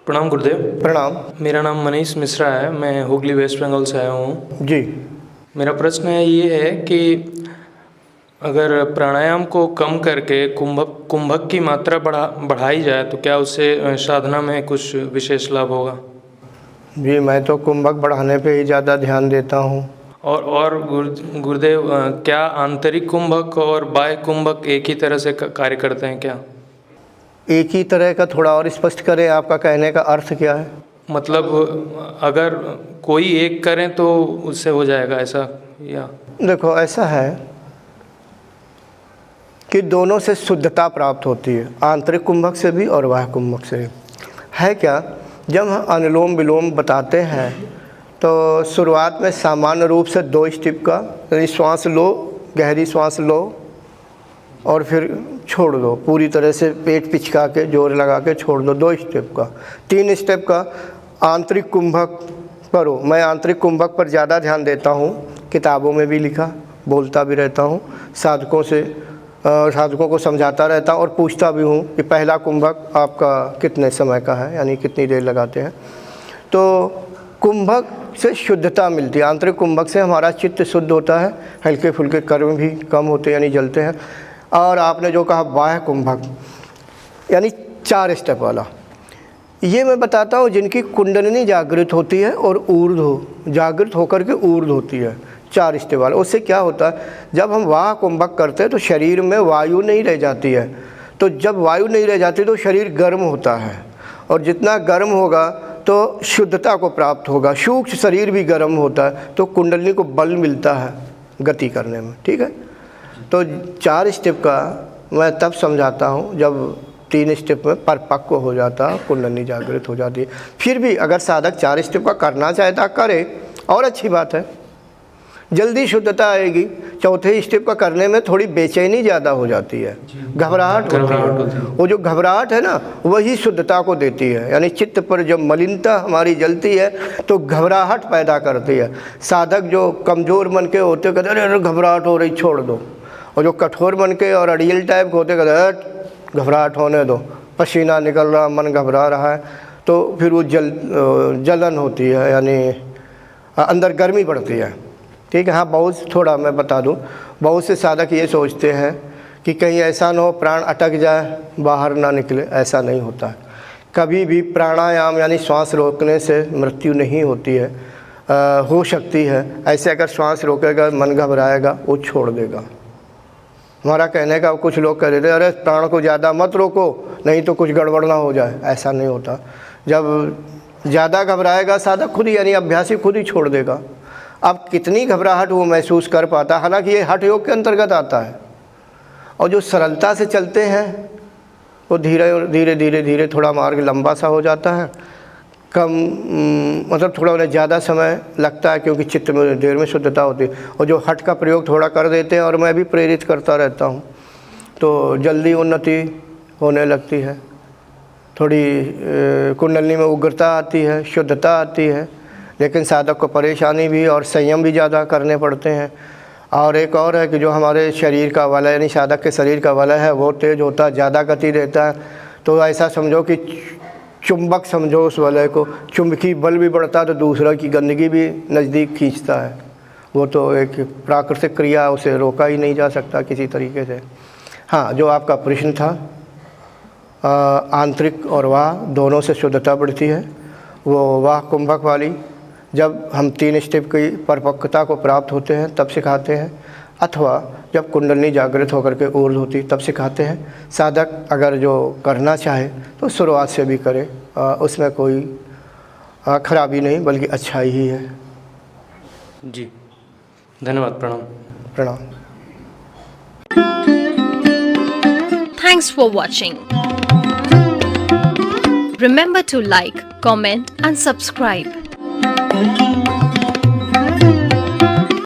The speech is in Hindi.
प्रणाम गुरुदेव। प्रणाम। मेरा नाम मनीष मिश्रा है, मैं हुगली वेस्ट बंगाल से आया हूँ जी। मेरा प्रश्न ये है कि अगर प्राणायाम को कम करके कुंभक की मात्रा बढ़ाई जाए तो क्या उससे साधना में कुछ विशेष लाभ होगा? जी, मैं तो कुंभक बढ़ाने पे ही ज़्यादा ध्यान देता हूँ। और गुरुदेव, क्या आंतरिक कुंभक और बाह्य कुंभक एक ही तरह से कार्य करते हैं क्या? एक ही तरह का थोड़ा और स्पष्ट करें, आपका कहने का अर्थ क्या है? मतलब अगर कोई एक करें तो उससे हो जाएगा ऐसा या? देखो, ऐसा है कि दोनों से शुद्धता प्राप्त होती है, आंतरिक कुंभक से भी और बाह्य कुंभक से भी। है क्या, जब हम अनुलोम विलोम बताते हैं तो शुरुआत में सामान्य रूप से 2 स्टेप का, यानी श्वास लो, गहरी श्वास लो और फिर छोड़ दो, पूरी तरह से पेट पिचका के जोर लगा के छोड़ दो, 2 स्टेप का। 3 स्टेप का आंतरिक कुंभक करो। मैं आंतरिक कुंभक पर ज़्यादा ध्यान देता हूँ, किताबों में भी लिखा, बोलता भी रहता हूँ, साधकों को समझाता रहता हूँ और पूछता भी हूँ कि पहला कुंभक आपका कितने समय का है, यानी कितनी देर लगाते हैं। तो कुंभक से शुद्धता मिलती है, आंतरिक कुंभक से हमारा चित्त शुद्ध होता है, हल्के फुल्के कर्म भी कम होते हैं, यानी जलते हैं। और आपने जो कहा बाह्य कुंभक, यानी 4 स्टेप वाला, ये मैं बताता हूँ जिनकी कुंडलिनी जागृत होती है और ऊर्ध्व जागृत होकर के ऊर्ध्व होती है, 4 स्टेप वाला। उससे क्या होता है, जब हम बाह्य कुंभक करते हैं तो शरीर में वायु नहीं रह जाती है। तो जब वायु नहीं रह जाती तो शरीर गर्म होता है, और जितना गर्म होगा तो शुद्धता को प्राप्त होगा। सूक्ष्म शरीर भी गर्म होता है तो कुंडलिनी को बल मिलता है गति करने में। ठीक है, तो 4 स्टेप का मैं तब समझाता हूँ जब 3 स्टेप में परिपक्व हो जाता, कुंडलिनी जागृत हो जाती है। फिर भी अगर साधक 4 स्टेप का करना चाहता करे, और अच्छी बात है, जल्दी शुद्धता आएगी। चौथे स्टेप का करने में थोड़ी बेचैनी ज़्यादा हो जाती है, घबराहट होती है। वो जो घबराहट है ना, वही शुद्धता को देती है, यानी चित्त पर जब मलिनता हमारी जलती है तो घबराहट पैदा करती है। साधक जो कमज़ोर मन के होते कहते अरे घबराहट हो रही, छोड़ दो। और जो कठोर मन के और अड़ियल टाइप के होते कहते घबराहट होने दो, पसीना निकल रहा, मन घबरा रहा है, तो फिर वो जलन होती है, यानी अंदर गर्मी बढ़ती है। ठीक है। हाँ, बहुत थोड़ा मैं बता दूं, बहुत से साधक ये सोचते हैं कि कहीं ऐसा ना हो प्राण अटक जाए, बाहर ना निकले। ऐसा नहीं होता है कभी भी। प्राणायाम यानी श्वास रोकने से मृत्यु नहीं होती है, हो सकती है। ऐसे अगर श्वास रोकेगा, मन घबराएगा, वो छोड़ देगा। हमारा कहने का, कुछ लोग कह देते अरे प्राण को ज़्यादा मत रोको, नहीं तो कुछ गड़बड़ ना हो जाए। ऐसा नहीं होता। जब ज़्यादा घबराएगा साधक खुद ही, यानी अभ्यासी खुद ही छोड़ देगा। अब कितनी घबराहट वो महसूस कर पाता, हालांकि ये हठ योग के अंतर्गत आता है। और जो सरलता से चलते हैं वो धीरे धीरे थोड़ा मार्ग लंबा सा हो जाता है, कम मतलब थोड़ा उन्हें ज़्यादा समय लगता है, क्योंकि चित्त में देर में शुद्धता होती है। और जो हठ का प्रयोग थोड़ा कर देते हैं, और मैं भी प्रेरित करता रहता हूँ, तो जल्दी उन्नति होने लगती है। थोड़ी कुंडलिनी में उग्रता आती है, शुद्धता आती है। लेकिन साधक को परेशानी भी और संयम भी ज़्यादा करने पड़ते हैं। और एक और है कि जो हमारे शरीर का वलय, यानी साधक के शरीर का वलय है, वो तेज होता है, ज़्यादा गति देता है। तो ऐसा समझो कि चुंबक समझो उस वलय को, चुंबकीय बल भी बढ़ता है तो दूसरा की गंदगी भी नज़दीक खींचता है। वो तो एक प्राकृतिक क्रिया, उसे रोका ही नहीं जा सकता किसी तरीके से। हाँ, जो आपका प्रश्न था, आंतरिक और वाह दोनों से शुद्धता बढ़ती है। वो वाह कुंभक वाली जब हम 3 स्टेप की परिपक्वता को प्राप्त होते हैं तब सिखाते हैं, अथवा जब कुंडलिनी जागृत होकर के ऊर्ध्व होती तब सिखाते हैं। साधक अगर जो करना चाहे तो शुरुआत से भी करे, उसमें कोई खराबी नहीं, बल्कि अच्छाई ही है। जी, धन्यवाद। प्रणाम। प्रणाम। Thanks for watching. Remember to like, comment and subscribe.